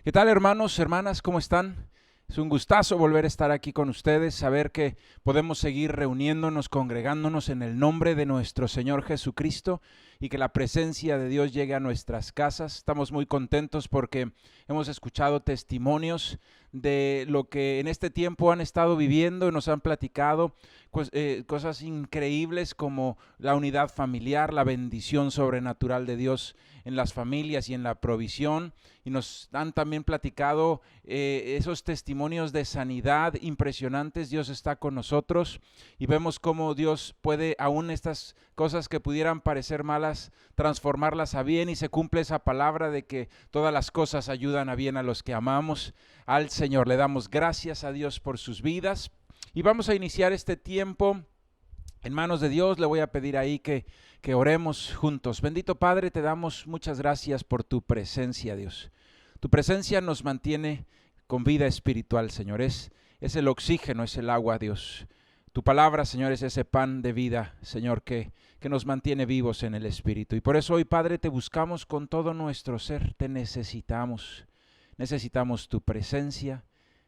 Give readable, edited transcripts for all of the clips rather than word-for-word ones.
¿Qué tal, hermanos, hermanas? ¿Cómo están? Es un gustazo volver a estar aquí con ustedes, saber que podemos seguir reuniéndonos, congregándonos en el nombre de nuestro Señor Jesucristo y que la presencia de Dios llegue a nuestras casas. Estamos muy contentos porque hemos escuchado testimonios de lo que en este tiempo han estado viviendo y nos han platicado cosas increíbles como la unidad familiar, la bendición sobrenatural de Dios en las familias y en la provisión, y nos han también platicado esos testimonios de sanidad impresionantes. Dios está con nosotros y vemos cómo Dios puede aún estas cosas que pudieran parecer malas transformarlas a bien, y se cumple esa palabra de que todas las cosas ayudan a bien a los que amamos al Señor. Le damos gracias a Dios por sus vidas y vamos a iniciar este tiempo en manos de Dios. Le voy a pedir ahí que oremos juntos. Bendito Padre, te damos muchas gracias por tu presencia, Dios. Tu presencia nos mantiene con vida espiritual, Señor. Es el oxígeno, es el agua, Dios. Tu palabra, Señor, es ese pan de vida, Señor, que nos mantiene vivos en el Espíritu. Y por eso hoy, Padre, te buscamos con todo nuestro ser. Te necesitamos. Necesitamos tu presencia,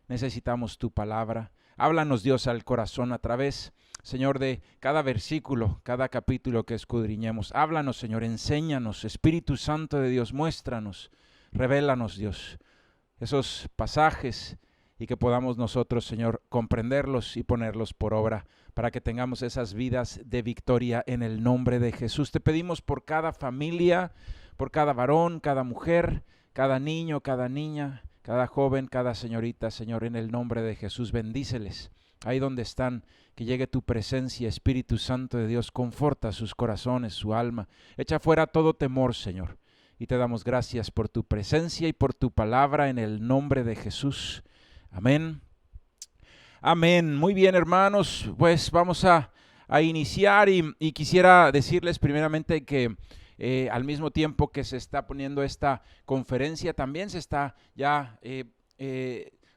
necesitamos tu palabra. Háblanos, Dios, al corazón a través, Señor, de cada versículo, cada capítulo que escudriñemos. Háblanos, Señor, enséñanos. Espíritu Santo de Dios, muéstranos, revélanos, Dios, esos pasajes, y que podamos nosotros, Señor, comprenderlos y ponerlos por obra para que tengamos esas vidas de victoria en el nombre de Jesús. Te pedimos por cada familia, por cada varón, cada mujer, cada niño, cada niña, cada joven, cada señorita, Señor, en el nombre de Jesús. Bendíceles ahí donde están, que llegue tu presencia, Espíritu Santo de Dios. Conforta sus corazones, su alma. Echa fuera todo temor, Señor. Y te damos gracias por tu presencia y por tu palabra en el nombre de Jesús. Amén. Amén. Muy bien, hermanos, pues vamos a iniciar y quisiera decirles primeramente que al mismo tiempo que se está poniendo esta conferencia, también se está ya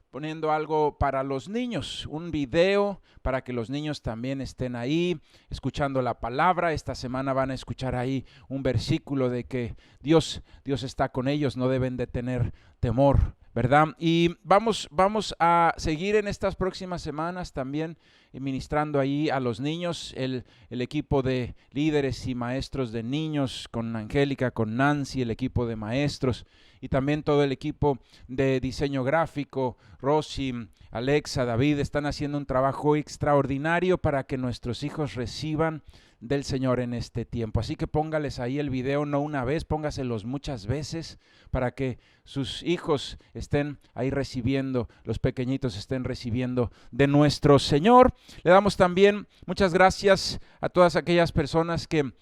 poniendo algo para los niños, un video para que los niños también estén ahí escuchando la palabra. Esta semana van a escuchar ahí un versículo de que Dios está con ellos, no deben de tener temor, ¿verdad? Y vamos a seguir en estas próximas semanas también ministrando ahí a los niños, el equipo de líderes y maestros de niños, con Angélica, con Nancy, el equipo de maestros, y también todo el equipo de diseño gráfico, Rosy, Alexa, David, están haciendo un trabajo extraordinario para que nuestros hijos reciban del Señor en este tiempo. Así que póngales ahí el video, no una vez, póngaselos muchas veces para que sus hijos estén ahí recibiendo, los pequeñitos estén recibiendo de nuestro Señor. Le damos también muchas gracias a todas aquellas personas que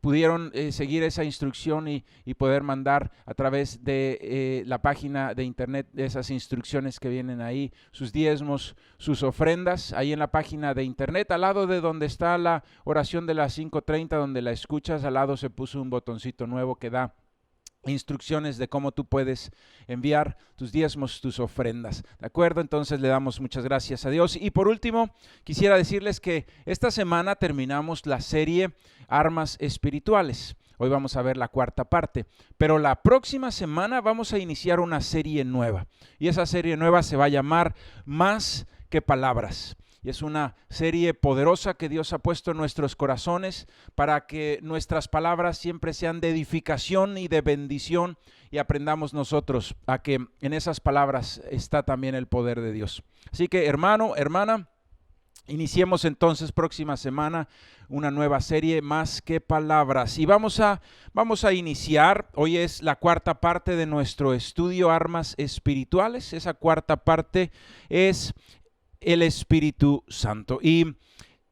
pudieron seguir esa instrucción y poder mandar a través de la página de internet de esas instrucciones que vienen ahí, sus diezmos, sus ofrendas, ahí en la página de internet, al lado de donde está la oración de las 5:30, donde la escuchas, al lado se puso un botoncito nuevo que da instrucciones de cómo tú puedes enviar tus diezmos, tus ofrendas, ¿de acuerdo? Entonces le damos muchas gracias a Dios. Y por último, quisiera decirles que esta semana terminamos la serie Armas Espirituales. Hoy vamos a ver la cuarta parte, pero la próxima semana vamos a iniciar una serie nueva, y esa serie nueva se va a llamar Más que Palabras. Y es una serie poderosa que Dios ha puesto en nuestros corazones para que nuestras palabras siempre sean de edificación y de bendición, y aprendamos nosotros a que en esas palabras está también el poder de Dios. Así que, hermano, hermana, iniciemos entonces próxima semana una nueva serie, Más que Palabras. Y vamos a iniciar, hoy es la cuarta parte de nuestro estudio Armas Espirituales. Esa cuarta parte es el Espíritu Santo, y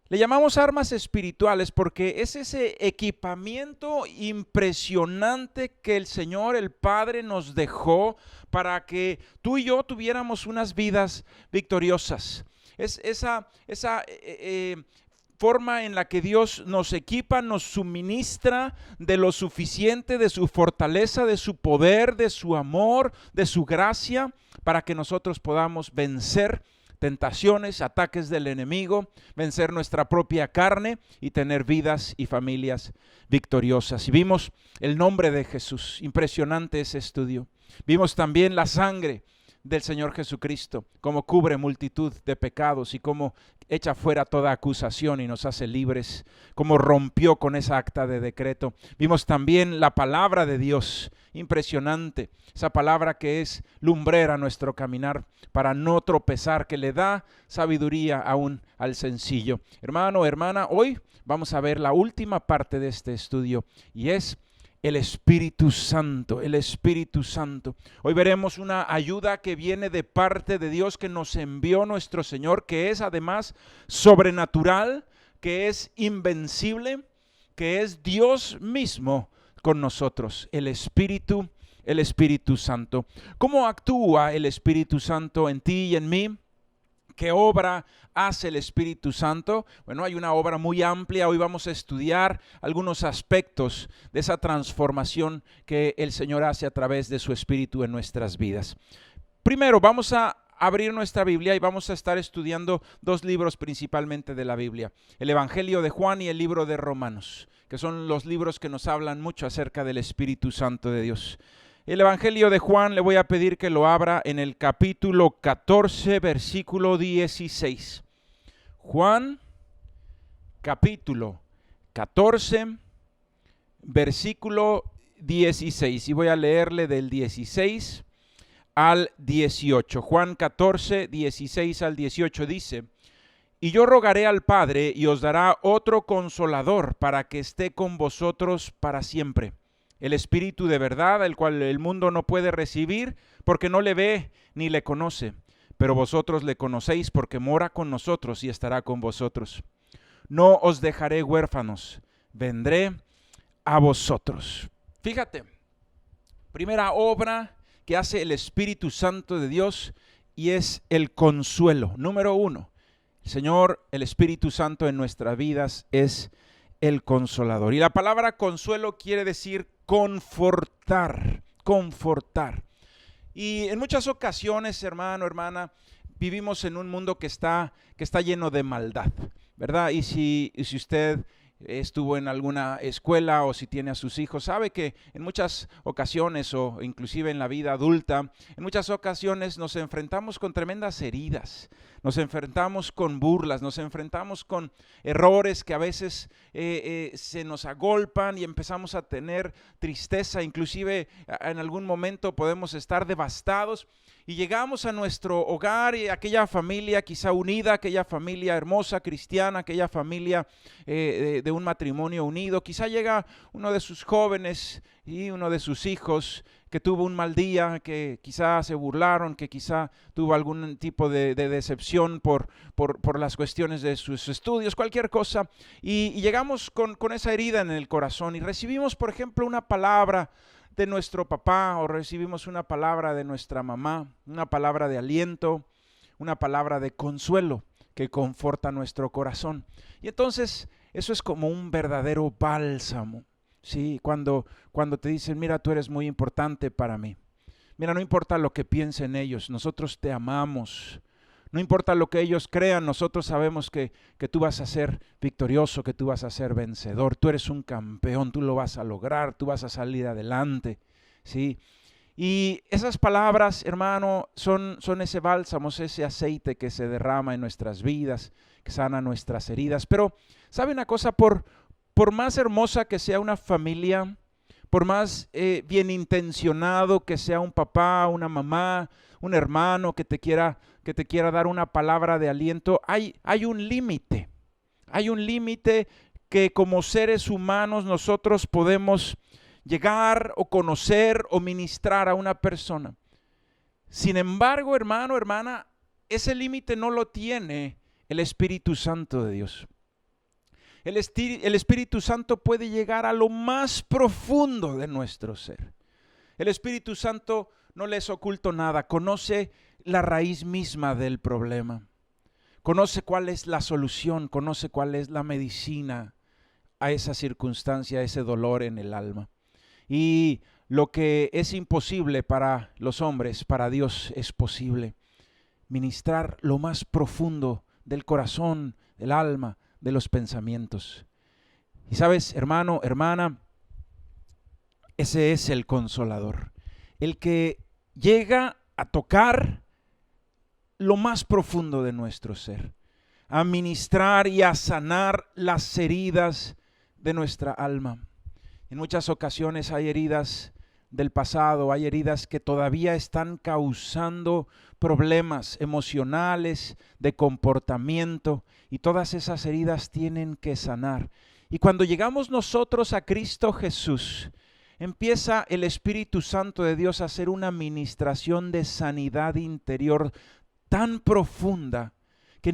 le llamamos armas espirituales porque es ese equipamiento impresionante que el Señor, el Padre, nos dejó para que tú y yo tuviéramos unas vidas victoriosas. Es esa forma en la que Dios nos equipa, nos suministra de lo suficiente, de su fortaleza, de su poder, de su amor, de su gracia, para que nosotros podamos vencer tentaciones, ataques del enemigo, vencer nuestra propia carne y tener vidas y familias victoriosas. Y vimos el nombre de Jesús. Impresionante ese estudio. Vimos también la sangre del Señor Jesucristo, cómo cubre multitud de pecados y cómo echa fuera toda acusación y nos hace libres, cómo rompió con esa acta de decreto. Vimos también la palabra de Dios, impresionante, esa palabra que es lumbrera a nuestro caminar para no tropezar, que le da sabiduría aún al sencillo. Hermano, hermana, hoy vamos a ver la última parte de este estudio y es el Espíritu Santo, el Espíritu Santo. Hoy veremos una ayuda que viene de parte de Dios que nos envió nuestro Señor, que es además sobrenatural, que es invencible, que es Dios mismo con nosotros, el Espíritu Santo. ¿Cómo actúa el Espíritu Santo en ti y en mí? ¿Qué obra hace el Espíritu Santo? Bueno, hay una obra muy amplia. Hoy vamos a estudiar algunos aspectos de esa transformación que el Señor hace a través de su Espíritu en nuestras vidas. Primero, vamos a abrir nuestra Biblia y vamos a estar estudiando dos libros principalmente de la Biblia. El Evangelio de Juan y el libro de Romanos, que son los libros que nos hablan mucho acerca del Espíritu Santo de Dios. El Evangelio de Juan le voy a pedir que lo abra en el capítulo 14, versículo 16. Juan, capítulo 14, versículo 16. Y voy a leerle del 16 al 18. Juan 14, 16 al 18 dice: Y yo rogaré al Padre y os dará otro consolador para que esté con vosotros para siempre. El Espíritu de verdad, el cual el mundo no puede recibir porque no le ve ni le conoce, pero vosotros le conocéis porque mora con nosotros y estará con vosotros. No os dejaré huérfanos, vendré a vosotros. Fíjate, primera obra que hace el Espíritu Santo de Dios y es el consuelo. Número uno, el Señor, el Espíritu Santo en nuestras vidas es el consolador. Y la palabra consuelo quiere decir confortar, confortar. Y en muchas ocasiones, hermano, hermana, vivimos en un mundo que está lleno de maldad, ¿verdad? Y si usted estuvo en alguna escuela o si tiene a sus hijos, sabe que en muchas ocasiones o inclusive en la vida adulta, en muchas ocasiones nos enfrentamos con tremendas heridas, nos enfrentamos con burlas, nos enfrentamos con errores que a veces se nos agolpan y empezamos a tener tristeza, inclusive en algún momento podemos estar devastados. Y llegamos a nuestro hogar y aquella familia quizá unida, aquella familia hermosa, cristiana, aquella familia de un matrimonio unido. Quizá llega uno de sus jóvenes y uno de sus hijos que tuvo un mal día, que quizá se burlaron, que quizá tuvo algún tipo de decepción por las cuestiones de sus estudios, cualquier cosa. Y llegamos con esa herida en el corazón y recibimos, por ejemplo, una palabra de nuestro papá o recibimos una palabra de nuestra mamá, una palabra de aliento, una palabra de consuelo que conforta nuestro corazón. Y entonces eso es como un verdadero bálsamo, ¿sí? Cuando te dicen, mira, tú eres muy importante para mí. Mira, no importa lo que piensen ellos, nosotros te amamos. No importa lo que ellos crean, nosotros sabemos que tú vas a ser victorioso, que tú vas a ser vencedor. Tú eres un campeón, tú lo vas a lograr, tú vas a salir adelante, ¿sí? Y esas palabras, hermano, son ese bálsamo, ese aceite que se derrama en nuestras vidas, que sana nuestras heridas. Pero, ¿sabe una cosa? Por más hermosa que sea una familia, por más bien intencionado que sea un papá, una mamá, un hermano que te quiera dar una palabra de aliento, hay un límite. Hay un límite que como seres humanos nosotros podemos llegar o conocer o ministrar a una persona. Sin embargo, hermano, hermana, ese límite no lo tiene el Espíritu Santo de Dios. El Espíritu Santo puede llegar a lo más profundo de nuestro ser. El Espíritu Santo no le es oculto nada, conoce la raíz misma del problema, conoce cuál es la solución, conoce cuál es la medicina a esa circunstancia, a ese dolor en el alma. Y lo que es imposible para los hombres, para Dios es posible. Ministrar lo más profundo del corazón, del alma, de los pensamientos. Y sabes, hermano, hermana, ese es el consolador, el que llega a tocar lo más profundo de nuestro ser, a ministrar y a sanar las heridas de nuestra alma. En muchas ocasiones hay heridas del pasado, hay heridas que todavía están causando problemas emocionales, de comportamiento, y todas esas heridas tienen que sanar. Y cuando llegamos nosotros a Cristo Jesús, empieza el Espíritu Santo de Dios a hacer una ministración de sanidad interior tan profunda que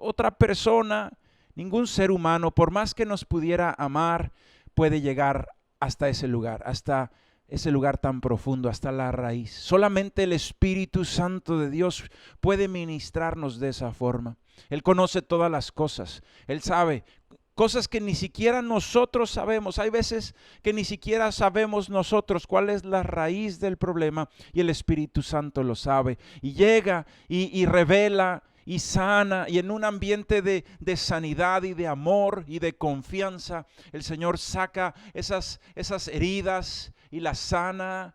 otra persona, ningún ser humano, por más que nos pudiera amar, puede llegar hasta ese lugar tan profundo, hasta la raíz. Solamente el Espíritu Santo de Dios puede ministrarnos de esa forma. Él conoce todas las cosas, Él sabe cosas que ni siquiera nosotros sabemos. Hay veces que ni siquiera sabemos nosotros cuál es la raíz del problema, y el Espíritu Santo lo sabe y llega y revela y sana, y en un ambiente de sanidad y de amor y de confianza, el Señor saca esas heridas y las sana,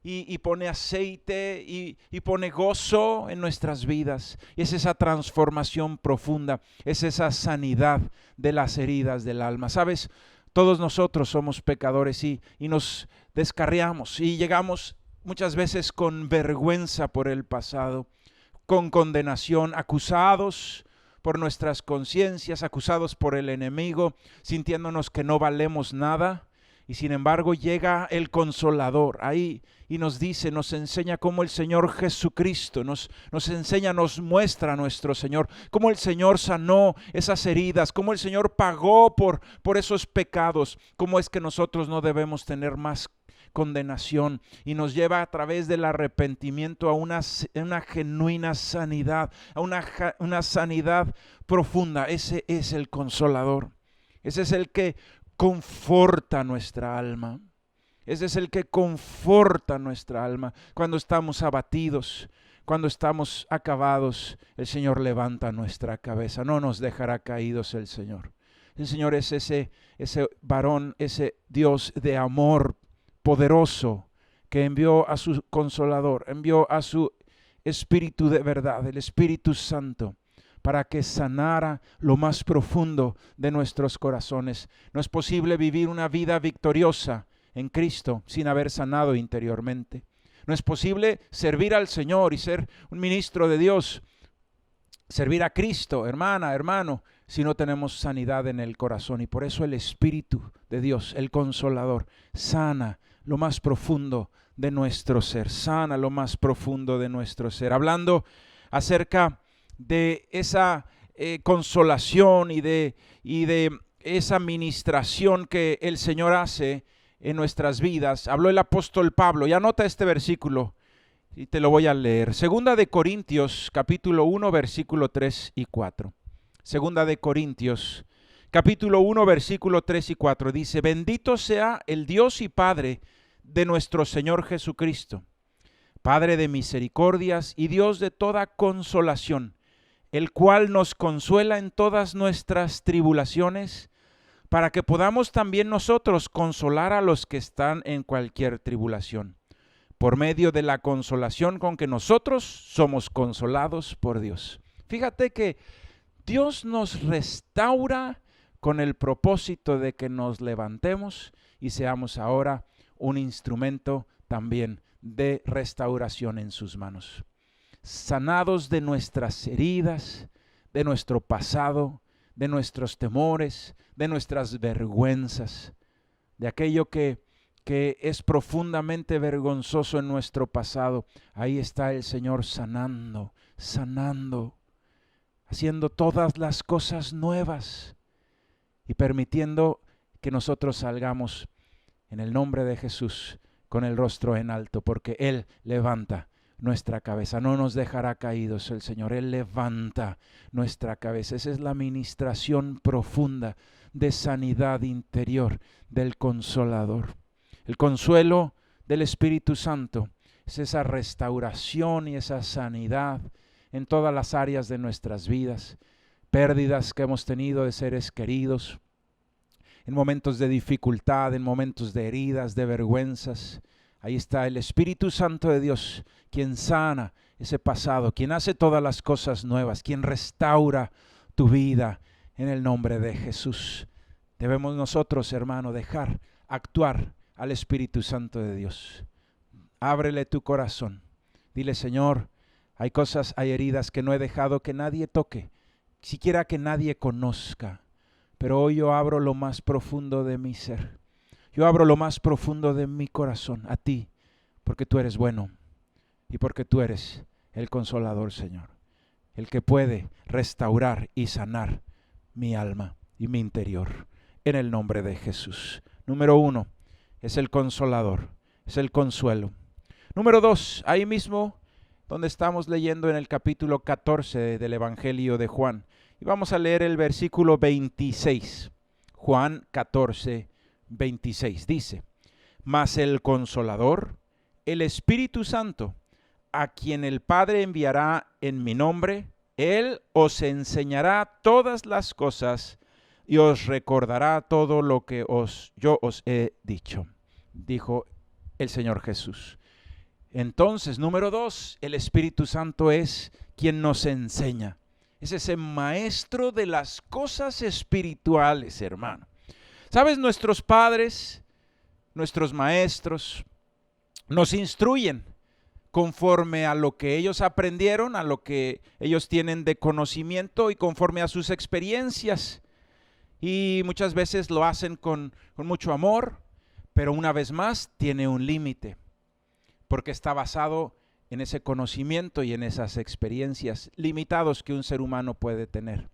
y pone aceite y pone gozo en nuestras vidas. Y es esa transformación profunda, es esa sanidad de las heridas del alma. ¿Sabes? Todos nosotros somos pecadores y nos descarriamos y llegamos muchas veces con vergüenza por el pasado, con condenación, acusados por nuestras conciencias, acusados por el enemigo, sintiéndonos que no valemos nada. Y sin embargo llega el Consolador ahí y nos dice, nos enseña cómo el Señor Jesucristo nos enseña, nos muestra a nuestro Señor, cómo el Señor sanó esas heridas, cómo el Señor pagó por esos pecados, cómo es que nosotros no debemos tener más condenación, y nos lleva a través del arrepentimiento a una genuina sanidad, a una sanidad profunda. Ese es el Consolador, ese es el que conforta nuestra alma. Ese es el que conforta nuestra alma. Cuando estamos abatidos, cuando estamos acabados, el Señor levanta nuestra cabeza. No nos dejará caídos el Señor. El Señor es ese varón, ese Dios de amor poderoso que envió a su Consolador, envió a su Espíritu de verdad, el Espíritu Santo, para que sanara lo más profundo de nuestros corazones. No es posible vivir una vida victoriosa en Cristo sin haber sanado interiormente. No es posible servir al Señor y ser un ministro de Dios, servir a Cristo, hermana, hermano, si no tenemos sanidad en el corazón. Y por eso el Espíritu de Dios, el Consolador, sana lo más profundo de nuestro ser, sana lo más profundo de nuestro ser. Hablando acerca de esa consolación y de esa ministración que el Señor hace en nuestras vidas, habló el apóstol Pablo, y anota este versículo y te lo voy a leer. Segunda de Corintios, capítulo 1, versículo 3 y 4. Segunda de Corintios, capítulo 1, versículo 3 y 4, dice: bendito sea el Dios y Padre de nuestro Señor Jesucristo, Padre de misericordias y Dios de toda consolación, el cual nos consuela en todas nuestras tribulaciones, para que podamos también nosotros consolar a los que están en cualquier tribulación, por medio de la consolación con que nosotros somos consolados por Dios. Fíjate que Dios nos restaura con el propósito de que nos levantemos y seamos ahora un instrumento también de restauración en sus manos. Sanados de nuestras heridas, de nuestro pasado, de nuestros temores, de nuestras vergüenzas, de aquello que es profundamente vergonzoso en nuestro pasado. Ahí está el Señor sanando, haciendo todas las cosas nuevas y permitiendo que nosotros salgamos en el nombre de Jesús con el rostro en alto, porque Él levanta nuestra cabeza, no nos dejará caídos el Señor, Él levanta nuestra cabeza. Esa es la ministración profunda de sanidad interior del Consolador. El consuelo del Espíritu Santo es esa restauración y esa sanidad en todas las áreas de nuestras vidas, pérdidas que hemos tenido de seres queridos, en momentos de dificultad, en momentos de heridas, de vergüenzas. Ahí está el Espíritu Santo de Dios, quien sana ese pasado, quien hace todas las cosas nuevas, quien restaura tu vida en el nombre de Jesús. Debemos nosotros, hermano, dejar actuar al Espíritu Santo de Dios. Ábrele tu corazón. Dile, Señor, hay cosas, hay heridas que no he dejado que nadie toque, siquiera que nadie conozca. Pero hoy yo abro lo más profundo de mi ser. Yo abro lo más profundo de mi corazón a ti, porque tú eres bueno y porque tú eres el Consolador, Señor, el que puede restaurar y sanar mi alma y mi interior, en el nombre de Jesús. Número 1, es el Consolador, es el consuelo. Número 2, ahí mismo donde estamos leyendo en el capítulo 14 del Evangelio de Juan. Y vamos a leer el versículo 26. Juan 14, 26. Dice, mas el Consolador, el Espíritu Santo, a quien el Padre enviará en mi nombre, Él os enseñará todas las cosas y os recordará todo lo que yo os he dicho, dijo el Señor Jesús. Entonces, número 2, el Espíritu Santo es quien nos enseña. Es ese maestro de las cosas espirituales, hermano. ¿Sabes? Nuestros padres, nuestros maestros, nos instruyen conforme a lo que ellos aprendieron, a lo que ellos tienen de conocimiento y conforme a sus experiencias. Y muchas veces lo hacen con mucho amor, pero una vez más tiene un límite, porque está basado en ese conocimiento y en esas experiencias limitados que un ser humano puede tener.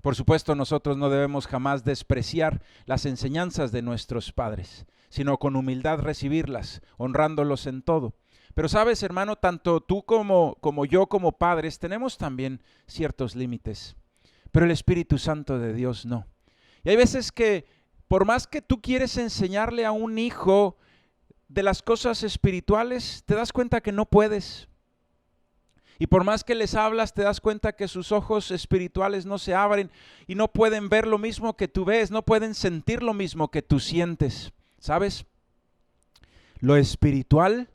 Por supuesto, nosotros no debemos jamás despreciar las enseñanzas de nuestros padres, sino con humildad recibirlas, honrándolos en todo. Pero sabes, hermano, tanto tú como yo como padres tenemos también ciertos límites, pero el Espíritu Santo de Dios no. Y hay veces que por más que tú quieres enseñarle a un hijo de las cosas espirituales, te das cuenta que no puedes. Y por más que les hablas, te das cuenta que sus ojos espirituales no se abren y no pueden ver lo mismo que tú ves, no pueden sentir lo mismo que tú sientes. ¿Sabes? Lo espiritual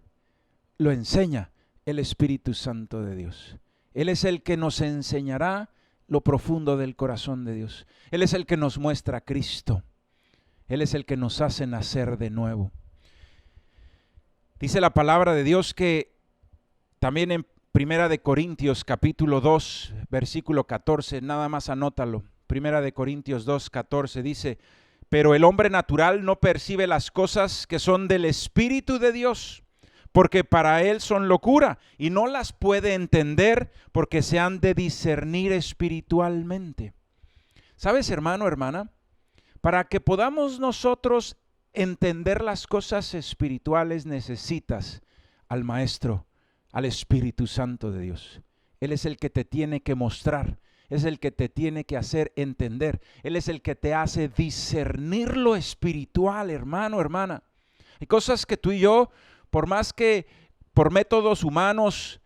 lo enseña el Espíritu Santo de Dios. Él es el que nos enseñará lo profundo del corazón de Dios. Él es el que nos muestra a Cristo. Él es el que nos hace nacer de nuevo. Dice la palabra de Dios que también en Primera de Corintios capítulo 2, versículo 14, nada más anótalo. Primera de Corintios 2, 14 dice, pero el hombre natural no percibe las cosas que son del Espíritu de Dios, porque para él son locura y no las puede entender porque se han de discernir espiritualmente. ¿Sabes, hermano, hermana? Para que podamos nosotros entender las cosas espirituales necesitas al Maestro, al Espíritu Santo de Dios. Él es el que te tiene que mostrar, es el que te tiene que hacer entender. Él es el que te hace discernir lo espiritual, hermano, hermana. Hay cosas que tú y yo, por más que por métodos humanos,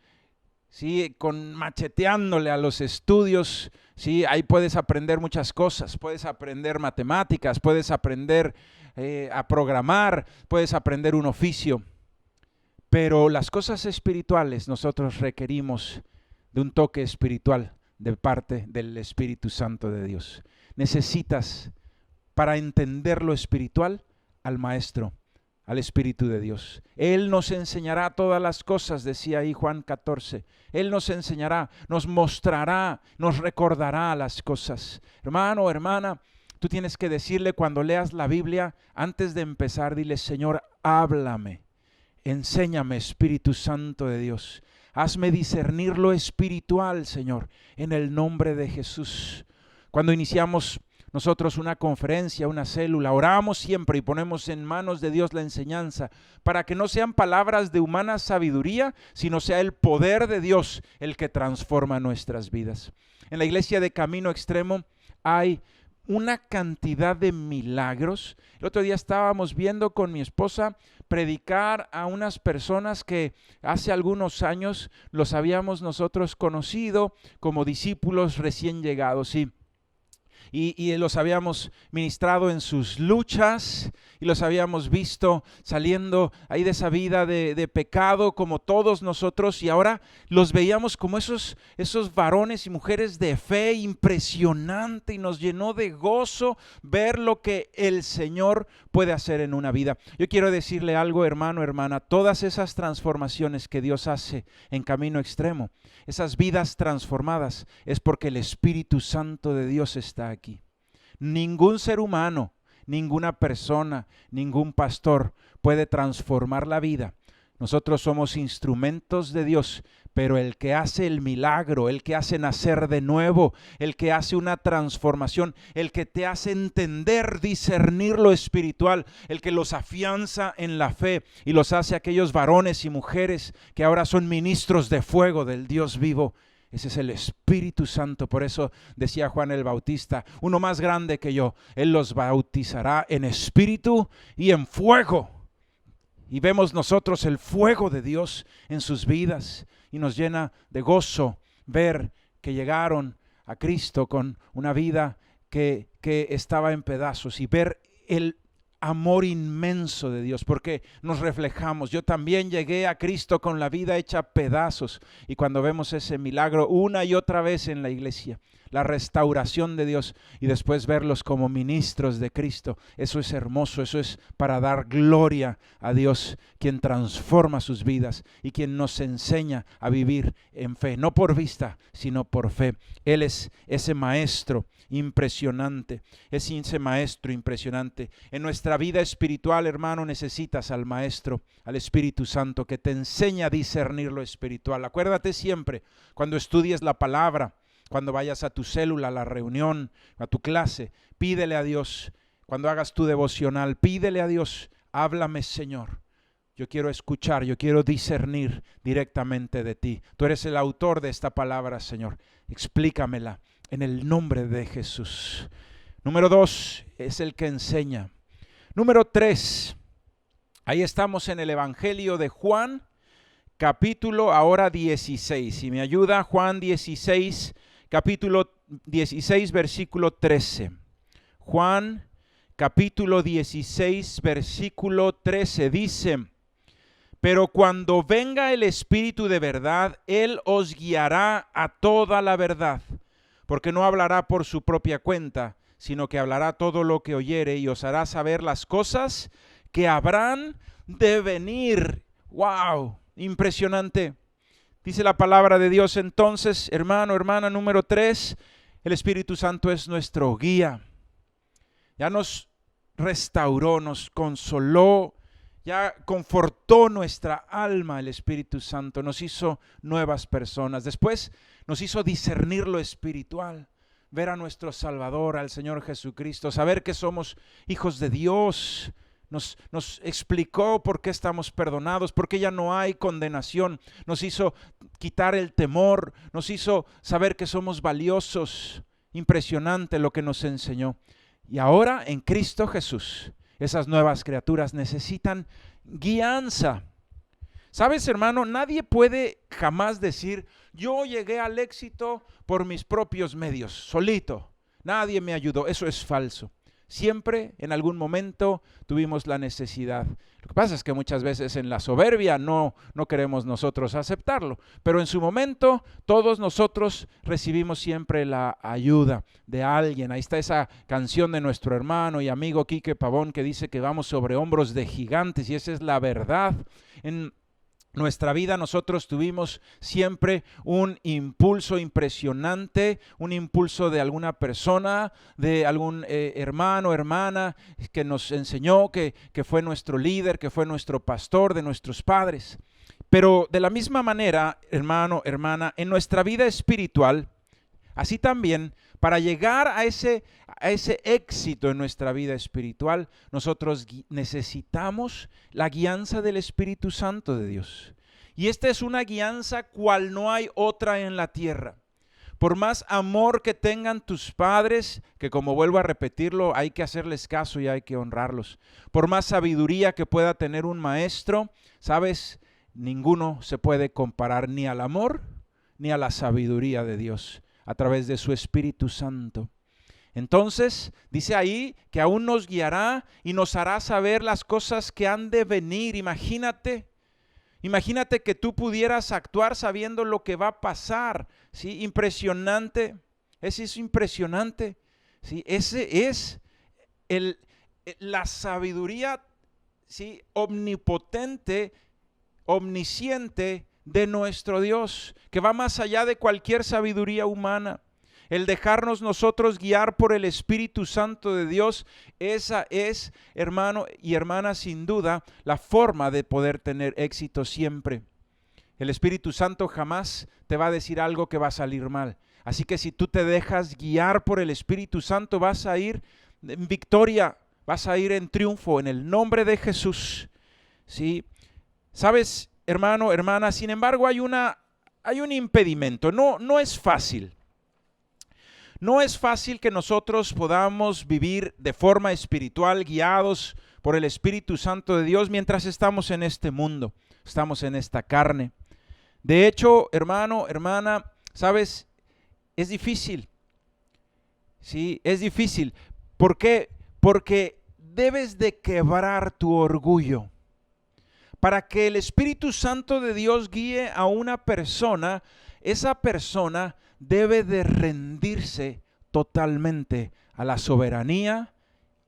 sí, con macheteándole a los estudios, sí, ahí puedes aprender muchas cosas. Puedes aprender matemáticas, puedes aprender a programar, puedes aprender un oficio. Pero las cosas espirituales nosotros requerimos de un toque espiritual de parte del Espíritu Santo de Dios. Necesitas, para entender lo espiritual, al Maestro, al Espíritu de Dios. Él nos enseñará todas las cosas, decía ahí Juan 14. Él nos enseñará, nos mostrará, nos recordará las cosas. Hermano, hermana, tú tienes que decirle cuando leas la Biblia, antes de empezar, dile, Señor, háblame. Enséñame, Espíritu Santo de Dios. Hazme discernir lo espiritual, Señor, en el nombre de Jesús. Cuando iniciamos nosotros una conferencia, una célula, oramos siempre y ponemos en manos de Dios la enseñanza para que no sean palabras de humana sabiduría, sino sea el poder de Dios el que transforma nuestras vidas. En la iglesia de Camino Extremo hay una cantidad de milagros. El otro día estábamos viendo con mi esposa predicar a unas personas que hace algunos años los habíamos nosotros conocido como discípulos recién llegados, sí. Y los habíamos ministrado en sus luchas y los habíamos visto saliendo ahí de esa vida de pecado como todos nosotros, y ahora los veíamos como esos varones y mujeres de fe impresionante, y nos llenó de gozo ver lo que el Señor puede hacer en una vida. Yo quiero decirle algo, hermano, hermana, todas esas transformaciones que Dios hace en Camino Extremo, esas vidas transformadas, es porque el Espíritu Santo de Dios está aquí. Ningún ser humano, ninguna persona, ningún pastor puede transformar la vida. Nosotros somos instrumentos de Dios, pero el que hace el milagro, el que hace nacer de nuevo, el que hace una transformación, el que te hace entender, discernir lo espiritual, el que los afianza en la fe y los hace aquellos varones y mujeres que ahora son ministros de fuego del Dios vivo, ese es el Espíritu Santo. Por eso decía Juan el Bautista, uno más grande que yo, Él los bautizará en espíritu y en fuego. Y vemos nosotros el fuego de Dios en sus vidas y nos llena de gozo ver que llegaron a Cristo con una vida que estaba en pedazos, y ver el amor inmenso de Dios, porque nos reflejamos. Yo también llegué a Cristo con la vida hecha pedazos, y cuando vemos ese milagro una y otra vez en la iglesia, la restauración de Dios, y después verlos como ministros de Cristo, eso es hermoso, eso es para dar gloria a Dios, quien transforma sus vidas y quien nos enseña a vivir en fe, no por vista, sino por fe. Él es ese maestro impresionante, es ese maestro impresionante. En nuestra vida espiritual, hermano, necesitas al maestro, al Espíritu Santo, que te enseña a discernir lo espiritual. Acuérdate siempre, cuando estudies la palabra, cuando vayas a tu célula, a la reunión, a tu clase, pídele a Dios. Cuando hagas tu devocional, pídele a Dios, háblame, Señor. Yo quiero escuchar, yo quiero discernir directamente de ti. Tú eres el autor de esta palabra, Señor. Explícamela en el nombre de Jesús. Número 2, es el que enseña. Número 3, ahí estamos en el Evangelio de Juan, capítulo ahora 16. Si me ayuda, Juan 16, capítulo 16, versículo 13. Juan, capítulo 16, versículo 13, dice: pero cuando venga el Espíritu de verdad, Él os guiará a toda la verdad, porque no hablará por su propia cuenta, sino que hablará todo lo que oyere y os hará saber las cosas que habrán de venir. ¡Wow! Impresionante. Dice la palabra de Dios entonces, hermano, hermana, número 3, el Espíritu Santo es nuestro guía. Ya nos restauró, nos consoló, ya confortó nuestra alma el Espíritu Santo, nos hizo nuevas personas. Después nos hizo discernir lo espiritual, ver a nuestro Salvador, al Señor Jesucristo, saber que somos hijos de Dios. Nos explicó por qué estamos perdonados, por qué ya no hay condenación. Nos hizo quitar el temor, nos hizo saber que somos valiosos. Impresionante lo que nos enseñó. Y ahora en Cristo Jesús, esas nuevas criaturas necesitan guianza. ¿Sabes, hermano? Nadie puede jamás decir, yo llegué al éxito por mis propios medios, solito. Nadie me ayudó. Eso es falso. Siempre, en algún momento, tuvimos la necesidad. Lo que pasa es que muchas veces en la soberbia no queremos nosotros aceptarlo. Pero en su momento, todos nosotros recibimos siempre la ayuda de alguien. Ahí está esa canción de nuestro hermano y amigo Quique Pavón que dice que vamos sobre hombros de gigantes, y esa es la verdad. En nuestra vida nosotros tuvimos siempre un impulso impresionante, un impulso de alguna persona, de algún hermano, hermana que nos enseñó, que fue nuestro líder, que fue nuestro pastor, de nuestros padres. Pero de la misma manera, hermano, hermana, en nuestra vida espiritual, así también, para llegar a ese éxito en nuestra vida espiritual, nosotros necesitamos la guianza del Espíritu Santo de Dios. Y esta es una guianza cual no hay otra en la tierra. Por más amor que tengan tus padres, que como vuelvo a repetirlo, hay que hacerles caso y hay que honrarlos. Por más sabiduría que pueda tener un maestro, ¿sabes? Ninguno se puede comparar ni al amor ni a la sabiduría de Dios a través de su Espíritu Santo. Entonces, dice ahí que aún nos guiará y nos hará saber las cosas que han de venir. Imagínate que tú pudieras actuar sabiendo lo que va a pasar, ¿sí? Impresionante, ese es impresionante, ¿sí? Ese es la sabiduría, ¿sí? Omnipotente, omnisciente de nuestro Dios, que va más allá de cualquier sabiduría humana. El dejarnos nosotros guiar por el Espíritu Santo de Dios, esa es, hermano y hermana, sin duda, la forma de poder tener éxito siempre. El Espíritu Santo jamás te va a decir algo que va a salir mal. Así que si tú te dejas guiar por el Espíritu Santo, vas a ir en victoria, vas a ir en triunfo, en el nombre de Jesús. ¿Sí? ¿Sabes, hermano, hermana? Sin embargo, hay un impedimento. No es fácil. No es fácil que nosotros podamos vivir de forma espiritual, guiados por el Espíritu Santo de Dios mientras estamos en este mundo, estamos en esta carne. De hecho, hermano, hermana, ¿sabes? Es difícil. Sí, es difícil. ¿Por qué? Porque debes de quebrar tu orgullo. Para que el Espíritu Santo de Dios guíe a una persona, esa persona debe de rendirse totalmente a la soberanía,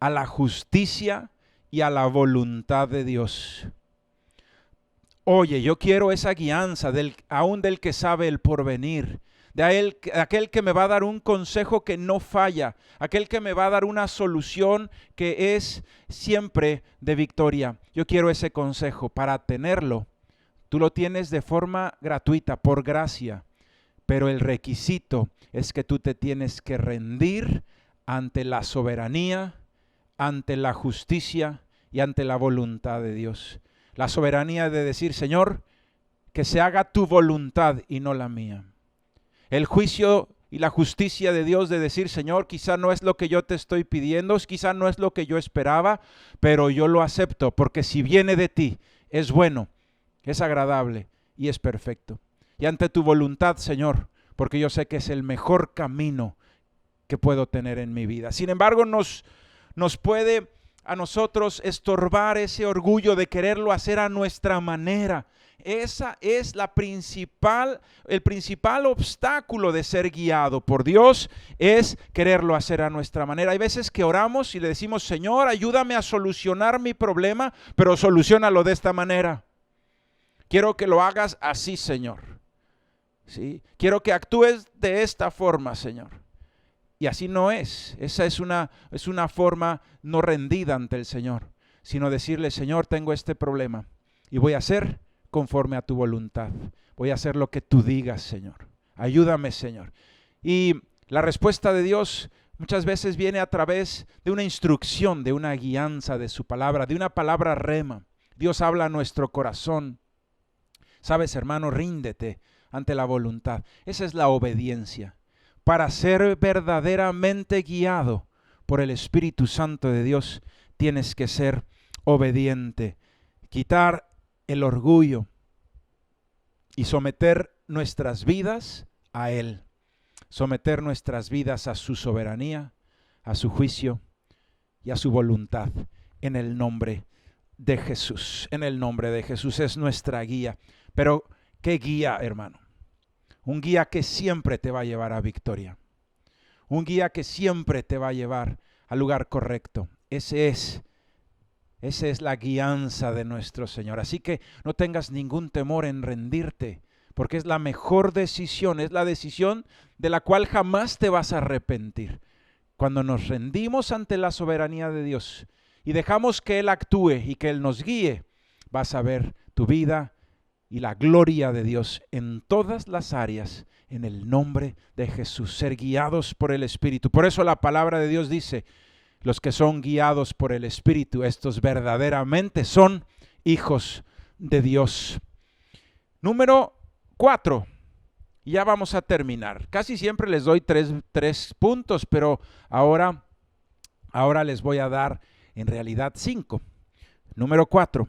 a la justicia y a la voluntad de Dios. Oye, yo quiero esa guianza aún del que sabe el porvenir, de aquel que me va a dar un consejo que no falla, aquel que me va a dar una solución que es siempre de victoria. Yo quiero ese consejo. Para tenerlo, tú lo tienes de forma gratuita, por gracia. Pero el requisito es que tú te tienes que rendir ante la soberanía, ante la justicia y ante la voluntad de Dios. La soberanía de decir, Señor, que se haga tu voluntad y no la mía. El juicio y la justicia de Dios de decir, Señor, quizá no es lo que yo te estoy pidiendo, quizá no es lo que yo esperaba, pero yo lo acepto, porque si viene de ti, es bueno, es agradable y es perfecto. Y ante tu voluntad, Señor, porque yo sé que es el mejor camino que puedo tener en mi vida. Sin embargo, nos puede a nosotros estorbar ese orgullo de quererlo hacer a nuestra manera. Esa es el principal obstáculo de ser guiado por Dios, es quererlo hacer a nuestra manera. Hay veces que oramos y le decimos, Señor, ayúdame a solucionar mi problema, pero soluciónalo de esta manera. Quiero que lo hagas así, Señor. ¿Sí? Quiero que actúes de esta forma, Señor. Y así no es. Esa es una forma no rendida ante el Señor, sino decirle, Señor, tengo este problema y voy a hacer conforme a tu voluntad. Voy a hacer lo que tú digas, Señor. Ayúdame, Señor. Y la respuesta de Dios muchas veces viene a través de una instrucción, de una guianza de su palabra, de una palabra rema. Dios habla a nuestro corazón. Sabes, hermano, ríndete ante la voluntad. Esa es la obediencia. Para ser verdaderamente guiado por el Espíritu Santo de Dios, tienes que ser obediente. Quitar el orgullo y someter nuestras vidas a Él. Someter nuestras vidas a su soberanía, a su juicio y a su voluntad. En el nombre de Jesús. En el nombre de Jesús es nuestra guía. Pero, ¿qué guía, hermano? Un guía que siempre te va a llevar a victoria. Un guía que siempre te va a llevar al lugar correcto. Esa es la guianza de nuestro Señor. Así que no tengas ningún temor en rendirte, porque es la mejor decisión, es la decisión de la cual jamás te vas a arrepentir. Cuando nos rendimos ante la soberanía de Dios y dejamos que Él actúe y que Él nos guíe, vas a ver tu vida y la gloria de Dios en todas las áreas, en el nombre de Jesús, ser guiados por el Espíritu. Por eso la palabra de Dios dice, los que son guiados por el Espíritu, estos verdaderamente son hijos de Dios. Número 4, ya vamos a terminar. Casi siempre les doy tres puntos, pero ahora les voy a dar en realidad 5. Número 4.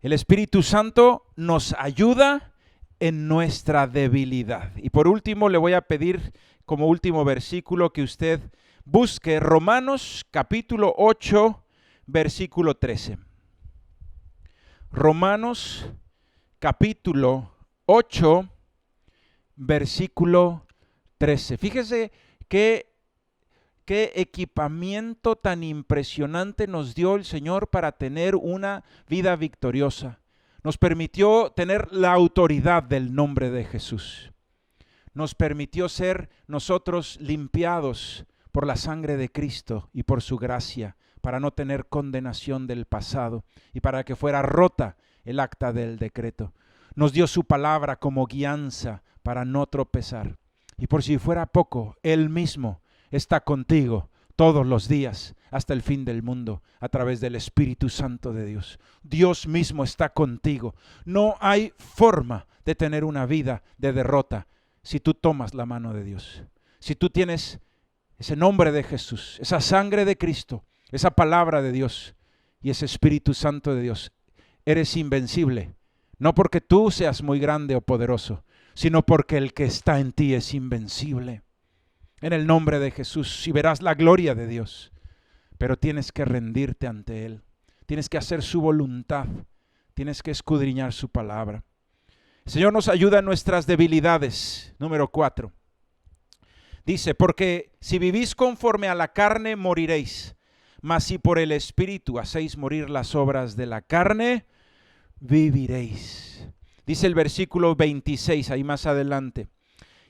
El Espíritu Santo nos ayuda en nuestra debilidad. Y por último, le voy a pedir como último versículo que usted busque Romanos capítulo 8, versículo 13. Romanos capítulo 8, versículo 13. Fíjese qué equipamiento tan impresionante nos dio el Señor para tener una vida victoriosa. Nos permitió tener la autoridad del nombre de Jesús. Nos permitió ser nosotros limpiados por la sangre de Cristo y por su gracia, para no tener condenación del pasado y para que fuera rota el acta del decreto. Nos dio su palabra como guianza para no tropezar. Y por si fuera poco, Él mismo está contigo todos los días hasta el fin del mundo a través del Espíritu Santo de Dios. Dios mismo está contigo. No hay forma de tener una vida de derrota si tú tomas la mano de Dios. Si tú tienes ese nombre de Jesús, esa sangre de Cristo, esa palabra de Dios y ese Espíritu Santo de Dios, eres invencible. No porque tú seas muy grande o poderoso, sino porque el que está en ti es invencible. En el nombre de Jesús, y verás la gloria de Dios. Pero tienes que rendirte ante Él. Tienes que hacer su voluntad. Tienes que escudriñar su palabra. El Señor nos ayuda en nuestras debilidades. Número 4. Dice, porque si vivís conforme a la carne, moriréis. Mas si por el Espíritu hacéis morir las obras de la carne, viviréis. Dice el versículo 26, ahí más adelante.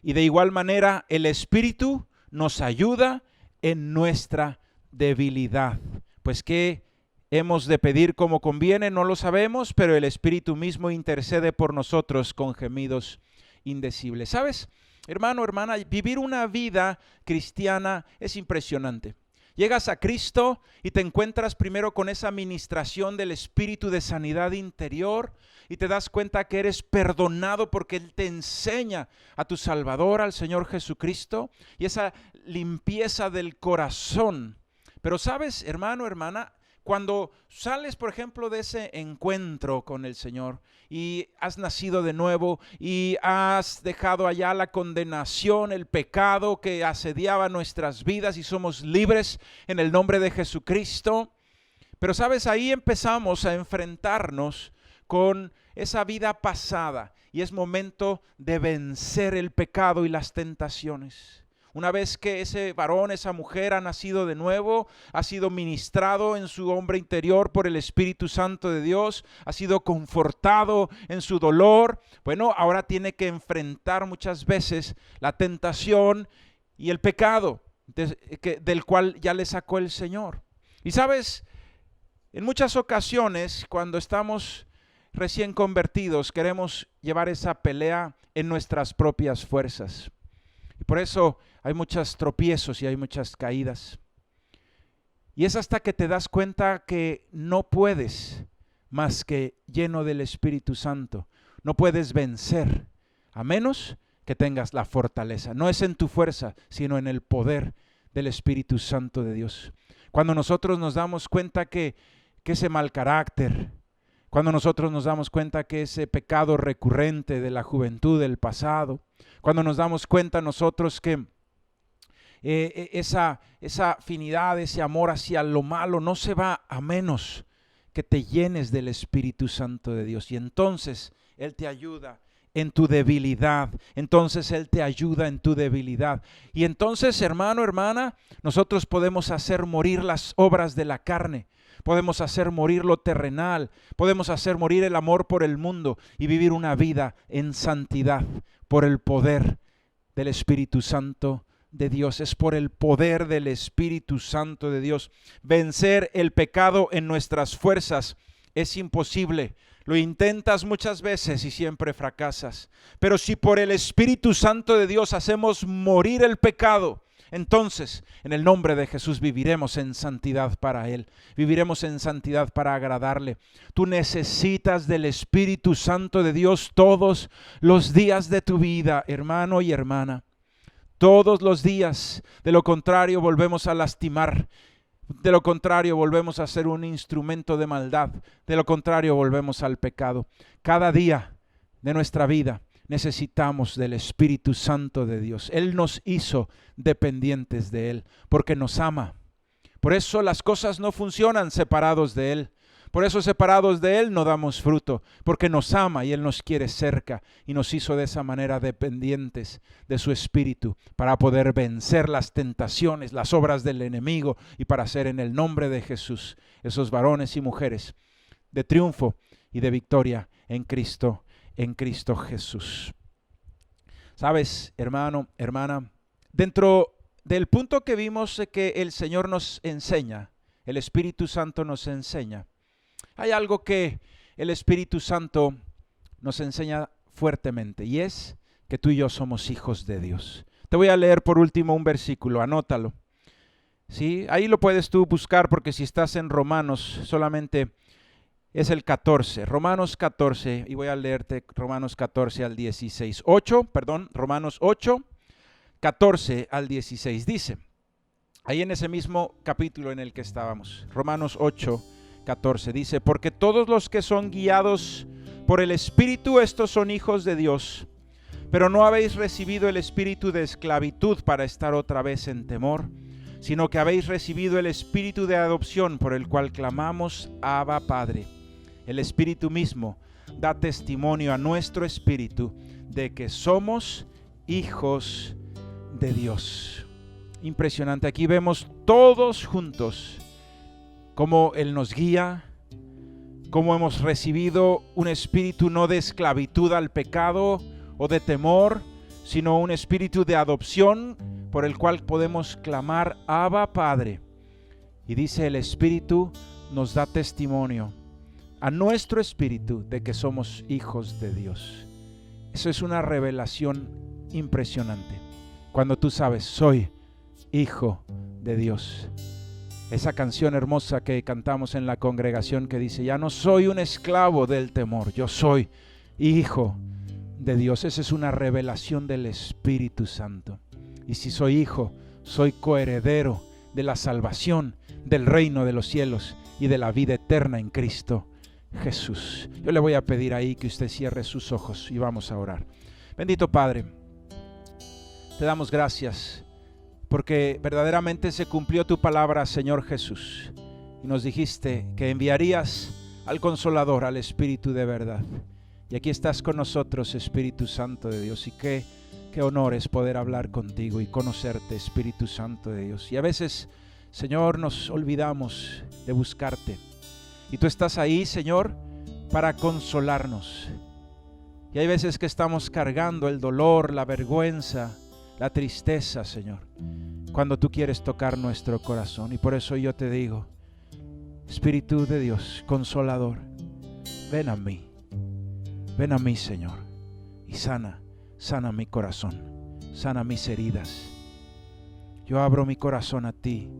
Y de igual manera el Espíritu nos ayuda en nuestra debilidad. Pues ¿qué hemos de pedir como conviene? No lo sabemos, pero el Espíritu mismo intercede por nosotros con gemidos indecibles. ¿Sabes, hermano, hermana? Vivir una vida cristiana es impresionante. Llegas a Cristo y te encuentras primero con esa ministración del Espíritu de sanidad interior y te das cuenta que eres perdonado porque Él te enseña a tu Salvador, al Señor Jesucristo, y esa limpieza del corazón. Pero sabes, hermano, hermana, cuando sales, por ejemplo, de ese encuentro con el Señor y has nacido de nuevo y has dejado allá la condenación, el pecado que asediaba nuestras vidas y somos libres en el nombre de Jesucristo. Pero sabes, ahí empezamos a enfrentarnos con esa vida pasada y es momento de vencer el pecado y las tentaciones. Una vez que ese varón, esa mujer ha nacido de nuevo, ha sido ministrado en su hombre interior por el Espíritu Santo de Dios, ha sido confortado en su dolor, bueno, ahora tiene que enfrentar muchas veces la tentación y el pecado del cual ya le sacó el Señor. Y sabes, en muchas ocasiones cuando estamos recién convertidos queremos llevar esa pelea en nuestras propias fuerzas. Y por eso hay muchos tropiezos y hay muchas caídas. Y es hasta que te das cuenta que no puedes más que lleno del Espíritu Santo. No puedes vencer a menos que tengas la fortaleza. No es en tu fuerza, sino en el poder del Espíritu Santo de Dios. Cuando nosotros nos damos cuenta que ese mal carácter, cuando nosotros nos damos cuenta que ese pecado recurrente de la juventud del pasado, cuando nos damos cuenta nosotros que esa afinidad, ese amor hacia lo malo no se va a menos que te llenes del Espíritu Santo de Dios. Y entonces Él te ayuda en tu debilidad. Entonces Él te ayuda en tu debilidad. Y entonces, hermano, hermana, nosotros podemos hacer morir las obras de la carne. Podemos hacer morir lo terrenal. Podemos hacer morir el amor por el mundo y vivir una vida en santidad por el poder del Espíritu Santo de Dios. Es por el poder del Espíritu Santo de Dios. Vencer el pecado en nuestras fuerzas es imposible. Lo intentas muchas veces y siempre fracasas. Pero si por el Espíritu Santo de Dios hacemos morir el pecado, entonces en el nombre de Jesús viviremos en santidad para Él. Viviremos en santidad para agradarle. Tú necesitas del Espíritu Santo de Dios todos los días de tu vida, hermano y hermana. Todos los días. De lo contrario volvemos a lastimar. De lo contrario volvemos a ser un instrumento de maldad. De lo contrario volvemos al pecado. Cada día de nuestra vida necesitamos del Espíritu Santo de Dios. Él nos hizo dependientes de Él porque nos ama. Por eso las cosas no funcionan separados de Él. Por eso separados de Él no damos fruto, porque nos ama y Él nos quiere cerca y nos hizo de esa manera dependientes de su Espíritu para poder vencer las tentaciones, las obras del enemigo y para ser en el nombre de Jesús esos varones y mujeres de triunfo y de victoria en Cristo Jesús. Sabes, hermano, hermana, dentro del punto que vimos que el Señor nos enseña, el Espíritu Santo nos enseña, hay algo que el Espíritu Santo nos enseña fuertemente y es que tú y yo somos hijos de Dios. Te voy a leer por último un versículo, anótalo. ¿Sí? Ahí lo puedes tú buscar porque si estás en Romanos solamente es el 14, Romanos 14, y voy a leerte Romanos 14 al 16. Romanos 8, 14 al 16. Dice, ahí en ese mismo capítulo en el que estábamos, Romanos 8, 14, dice, porque todos los que son guiados por el Espíritu, estos son hijos de Dios, pero no habéis recibido el espíritu de esclavitud para estar otra vez en temor, sino que habéis recibido el espíritu de adopción por el cual clamamos, Abba, Padre. El Espíritu mismo da testimonio a nuestro espíritu de que somos hijos de Dios. Impresionante, aquí vemos todos juntos cómo Él nos guía, cómo hemos recibido un espíritu no de esclavitud al pecado o de temor, sino un espíritu de adopción por el cual podemos clamar, Abba, Padre. Y dice, el Espíritu nos da testimonio a nuestro espíritu de que somos hijos de Dios. Eso es una revelación impresionante. Cuando tú sabes, soy hijo de Dios. Esa canción hermosa que cantamos en la congregación que dice, ya no soy un esclavo del temor, yo soy hijo de Dios. Esa es una revelación del Espíritu Santo. Y si soy hijo, soy coheredero de la salvación, del reino de los cielos y de la vida eterna en Cristo Jesús. Yo le voy a pedir ahí que usted cierre sus ojos y vamos a orar. Bendito Padre, te damos gracias porque verdaderamente se cumplió tu palabra, Señor Jesús, y nos dijiste que enviarías al Consolador, al Espíritu de verdad. Y aquí estás con nosotros, Espíritu Santo de Dios, y qué honor es poder hablar contigo y conocerte, Espíritu Santo de Dios. Y a veces, Señor, nos olvidamos de buscarte, y tú estás ahí, Señor, para consolarnos. Y hay veces que estamos cargando el dolor, la vergüenza, la tristeza, Señor, cuando tú quieres tocar nuestro corazón. Y por eso yo te digo, Espíritu de Dios, Consolador, ven a mí, Señor, y sana mi corazón, sana mis heridas. Yo abro mi corazón a ti,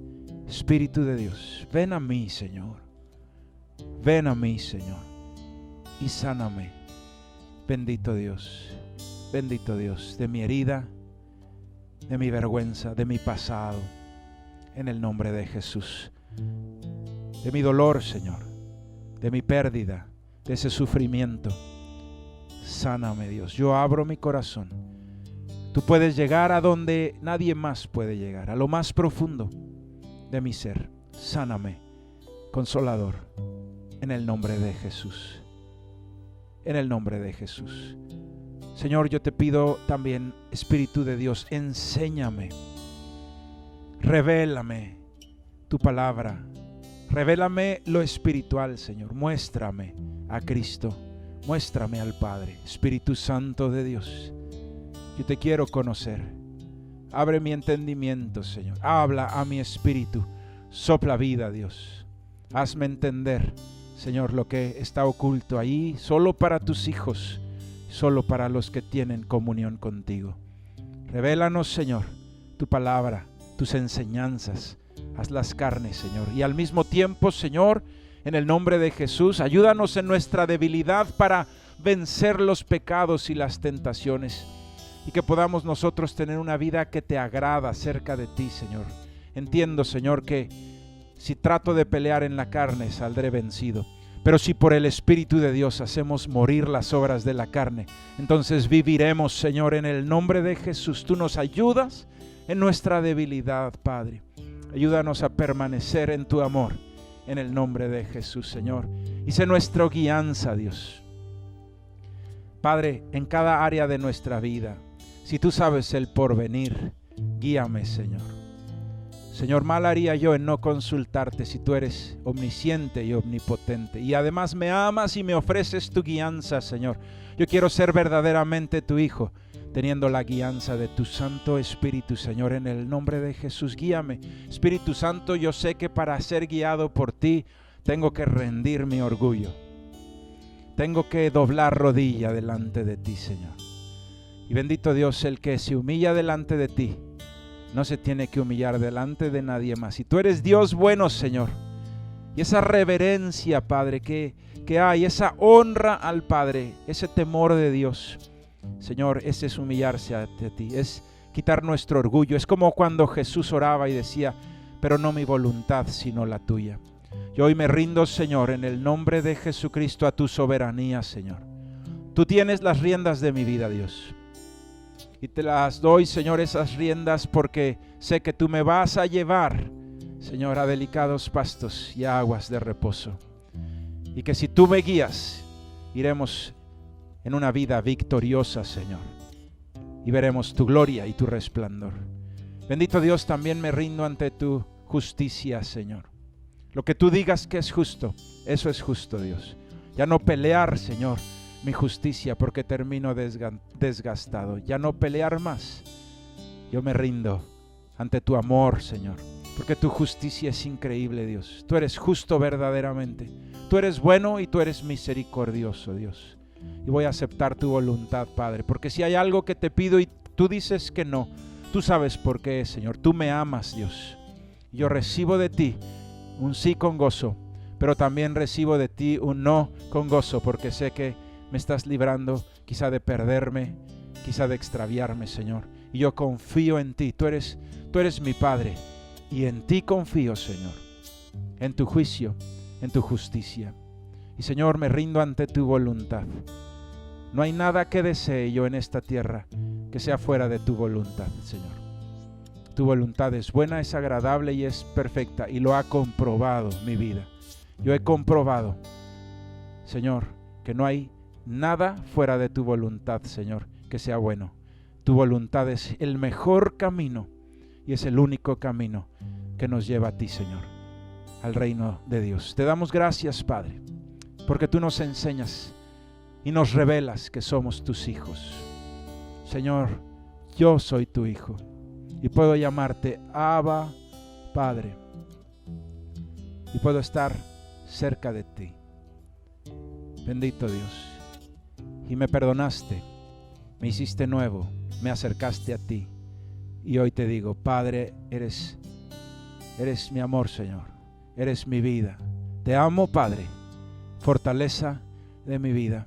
Espíritu de Dios, ven a mí, Señor, y sáname. Bendito Dios, de mi herida, de mi vergüenza, de mi pasado, en el nombre de Jesús, de mi dolor, Señor, de mi pérdida, de ese sufrimiento. Sáname, Dios, yo abro mi corazón. Tú puedes llegar a donde nadie más puede llegar, a lo más profundo de mi ser. Sáname, Consolador, en el nombre de Jesús, en el nombre de Jesús. Señor, yo te pido también, Espíritu de Dios, enséñame, revélame tu palabra, revélame lo espiritual, Señor, muéstrame a Cristo, muéstrame al Padre. Espíritu Santo de Dios, yo te quiero conocer, abre mi entendimiento, Señor, habla a mi espíritu, sopla vida, Dios, hazme entender, Señor, lo que está oculto ahí, solo para tus hijos, solo para los que tienen comunión contigo. Revélanos, Señor, tu palabra, tus enseñanzas, hazlas carne, Señor, y al mismo tiempo, Señor, en el nombre de Jesús, ayúdanos en nuestra debilidad para vencer los pecados y las tentaciones, y que podamos nosotros tener una vida que te agrada cerca de ti, Señor. Entiendo, Señor, que si trato de pelear en la carne, saldré vencido, Pero si por el Espíritu de Dios hacemos morir las obras de la carne, entonces viviremos, Señor, en el nombre de Jesús. Tú nos ayudas en nuestra debilidad, Padre. Ayúdanos a permanecer en tu amor, en el nombre de Jesús, Señor. Y sé nuestra guianza, Dios. Padre, en cada área de nuestra vida, si tú sabes el porvenir, guíame, Señor. Señor, mal haría yo en no consultarte si tú eres omnisciente y omnipotente. Y además me amas y me ofreces tu guianza, Señor. Yo quiero ser verdaderamente tu hijo, teniendo la guianza de tu Santo Espíritu, Señor, en el nombre de Jesús. Guíame. Espíritu Santo, yo sé que para ser guiado por ti, tengo que rendir mi orgullo. Tengo que doblar rodilla delante de ti, Señor. Y bendito Dios, el que se humilla delante de ti, no se tiene que humillar delante de nadie más. Y tú eres Dios bueno, Señor. Y esa reverencia, Padre, que hay, esa honra al Padre, ese temor de Dios, Señor, ese es humillarse ante ti, es quitar nuestro orgullo. Es como cuando Jesús oraba y decía, pero no mi voluntad, sino la tuya. Yo hoy me rindo, Señor, en el nombre de Jesucristo a tu soberanía, Señor. Tú tienes las riendas de mi vida, Dios. Y te las doy, Señor, esas riendas, porque sé que tú me vas a llevar, Señor, a delicados pastos y a aguas de reposo. Y que si tú me guías, iremos en una vida victoriosa, Señor. Y veremos tu gloria y tu resplandor. Bendito Dios, también me rindo ante tu justicia, Señor. Lo que tú digas que es justo, eso es justo, Dios. Ya no pelear, Señor, mi justicia, porque termino desgastado. Ya no pelear más. Yo me rindo ante tu amor, Señor, porque tu justicia es increíble, Dios. Tú eres justo verdaderamente. Tú eres bueno y tú eres misericordioso, Dios. Y voy a aceptar tu voluntad, Padre, porque si hay algo que te pido y tú dices que no, tú sabes por qué, Señor. Tú me amas, Dios. Yo recibo de ti un sí con gozo, pero también recibo de ti un no con gozo, porque sé que me estás librando quizá de perderme, quizá de extraviarme, Señor. Y yo confío en ti. Tú eres mi Padre. Y en ti confío, Señor. En tu juicio, en tu justicia. Y, Señor, me rindo ante tu voluntad. No hay nada que desee yo en esta tierra que sea fuera de tu voluntad, Señor. Tu voluntad es buena, es agradable y es perfecta. Y lo ha comprobado mi vida. Yo he comprobado, Señor, que no hay nada fuera de tu voluntad, Señor, que sea bueno. Tu voluntad es el mejor camino y es el único camino que nos lleva a ti, Señor, al reino de Dios. Te damos gracias, Padre, porque tú nos enseñas y nos revelas que somos tus hijos. Señor, yo soy tu hijo y puedo llamarte Abba, Padre, y puedo estar cerca de ti. Bendito Dios. Y me perdonaste, me hiciste nuevo, me acercaste a ti. Y hoy te digo, Padre, eres mi amor, Señor. Eres mi vida. Te amo, Padre, fortaleza de mi vida.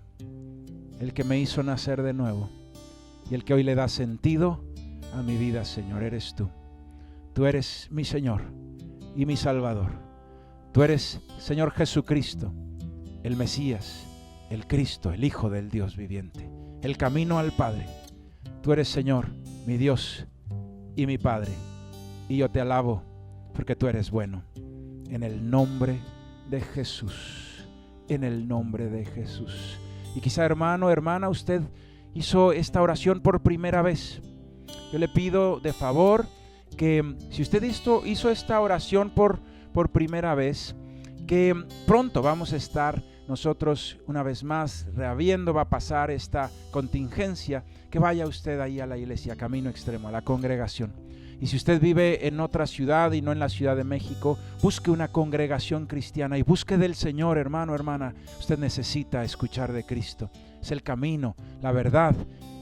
El que me hizo nacer de nuevo y el que hoy le da sentido a mi vida, Señor, eres tú. Tú eres mi Señor y mi Salvador. Tú eres, Señor Jesucristo, el Mesías, el Cristo, el Hijo del Dios viviente, el camino al Padre. Tú eres, Señor, mi Dios y mi Padre. Y yo te alabo porque tú eres bueno. En el nombre de Jesús. En el nombre de Jesús. Y quizá, hermano, hermana, usted hizo esta oración por primera vez. Yo le pido de favor que si usted hizo esta oración por primera vez, que pronto vamos a estar nosotros una vez más rehabiendo, va a pasar esta contingencia, que vaya usted ahí a la iglesia Camino Extremo, a la congregación. Y si usted vive en otra ciudad y no en la Ciudad de México, busque una congregación cristiana y busque del Señor, hermano, hermana. Usted necesita escuchar de Cristo. Es el camino, la verdad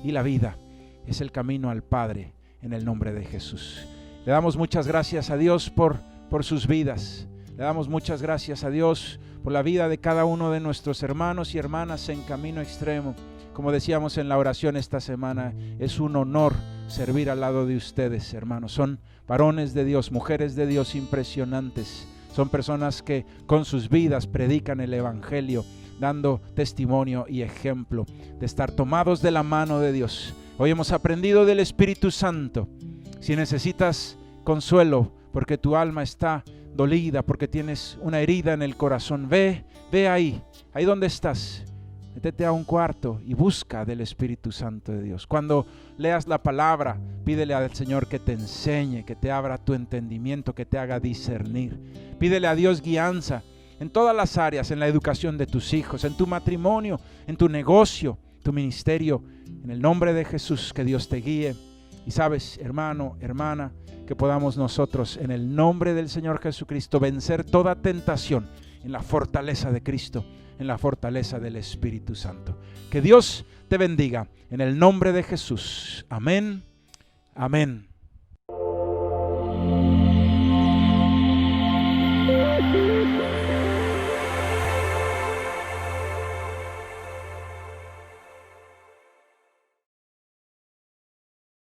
y la vida. Es el camino al Padre en el nombre de Jesús. Le damos muchas gracias a Dios por sus vidas. Le damos muchas gracias a Dios por la vida de cada uno de nuestros hermanos y hermanas en Camino Extremo. Como decíamos en la oración esta semana, es un honor servir al lado de ustedes, hermanos. Son varones de Dios, mujeres de Dios impresionantes, Son personas que con sus vidas predican el evangelio, dando testimonio y ejemplo de estar tomados de la mano de Dios. Hoy hemos aprendido del Espíritu Santo. Si necesitas consuelo porque tu alma está dolida, porque tienes una herida en el corazón, ve ahí donde estás. Métete a un cuarto y busca del Espíritu Santo de Dios. Cuando leas la palabra, pídele al Señor que te enseñe, que te abra tu entendimiento, que te haga discernir. Pídele a Dios guianza en todas las áreas, en la educación de tus hijos, en tu matrimonio, en tu negocio, tu ministerio. En el nombre de Jesús, que Dios te guíe. Y sabes, hermano, hermana, que podamos nosotros, en el nombre del Señor Jesucristo, vencer toda tentación en la fortaleza de Cristo, en la fortaleza del Espíritu Santo. Que Dios te bendiga en el nombre de Jesús. Amén. Amén.